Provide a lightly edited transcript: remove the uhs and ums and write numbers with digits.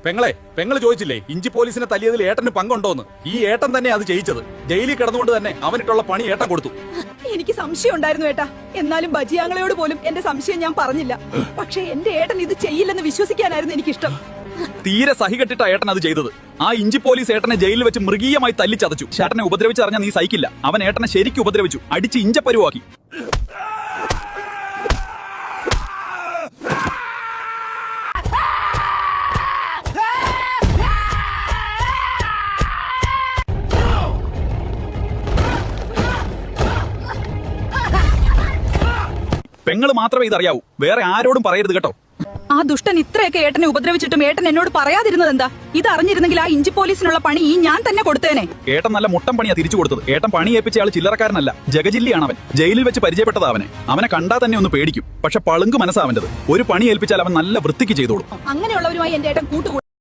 പെങ്ങള് ചോദിച്ചില്ലേ ഇഞ്ചി പോലീസിനെ തല്ലിയതിൽ ഏട്ടന് പങ്കുണ്ടോന്ന്? ഈ ഏട്ടൻ തന്നെ അത് ചെയ്യിച്ചത്. ജയിലിൽ കിടന്നുകൊണ്ട് തന്നെ അവനിട്ടുള്ള പണി ഏട്ടൻ കൊടുത്തു. എനിക്ക് സംശയം ഉണ്ടായിരുന്നു ഏട്ടാ. എന്നാലും ബജിയാങ്ങളയോട് പോലും എന്റെ സംശയം ഞാൻ പറഞ്ഞില്ല. പക്ഷേ എന്റെ ഏട്ടൻ ഇത് ചെയ്യില്ലെന്ന് വിശ്വസിക്കാനായിരുന്നു എനിക്കിഷ്ടം. തീരെ സഹികെട്ടിട്ട ഏട്ടൻ അത് ചെയ്തത്. ആ ഇഞ്ചി പോലീസ് ഏട്ടനെ ജയിലിൽ വെച്ച് മൃഗീയമായി തല്ലിച്ചതച്ചു. ചേട്ടനെ ഉപദ്രവിച്ചറിഞ്ഞ നീ സഹിക്കില്ല. അവൻ ഏട്ടനെ ശരിക്കും ഉപദ്രവിച്ചു, അടിച്ച് ഇഞ്ചപ്പരുവാക്കി. പെങ്ങള് മാത്രമേ ഇതറിയാവൂ, വേറെ ആരോടും പറയരുത് കേട്ടോ. ആ ദുഷ്ടൻ ഇത്രയൊക്കെ ഏട്ടനെ ഉപദ്രവിച്ചിട്ടും ഏട്ടൻ എന്നോട് പറയാതിരുന്നത് എന്താ? ഇത് അറിഞ്ഞിരുന്നെങ്കിൽ ആ ഇഞ്ചി പോലീസിനുള്ള പണി ഈ ഞാൻ തന്നെ കൊടുത്തേനെ. ഏട്ടൻ നല്ല മുട്ടം പണിയാ തിരിച്ചു കൊടുത്തത്. ഏട്ടൻ പണി ഏൽപ്പിച്ച ആൾ ചില്ലറക്കാരനല്ല, ജഗജില്ലിയാണ് അവൻ. ജയിലിൽ വെച്ച് പരിചയപ്പെട്ടതാ അവനെ. അവനെ കണ്ടാൽ തന്നെ ഒന്ന് പേടിക്കും. പക്ഷെ പളുങ്ക് മനസ്സാവൻ്റെത്. ഒരു പണി ഏൽപ്പിച്ചാൽ അവൻ നല്ല വൃത്തിക്ക് ചെയ്തോളൂ. അങ്ങനെയുള്ളവരുമായി എന്റെ ഏട്ടൻ കൂട്ടുകൂടും.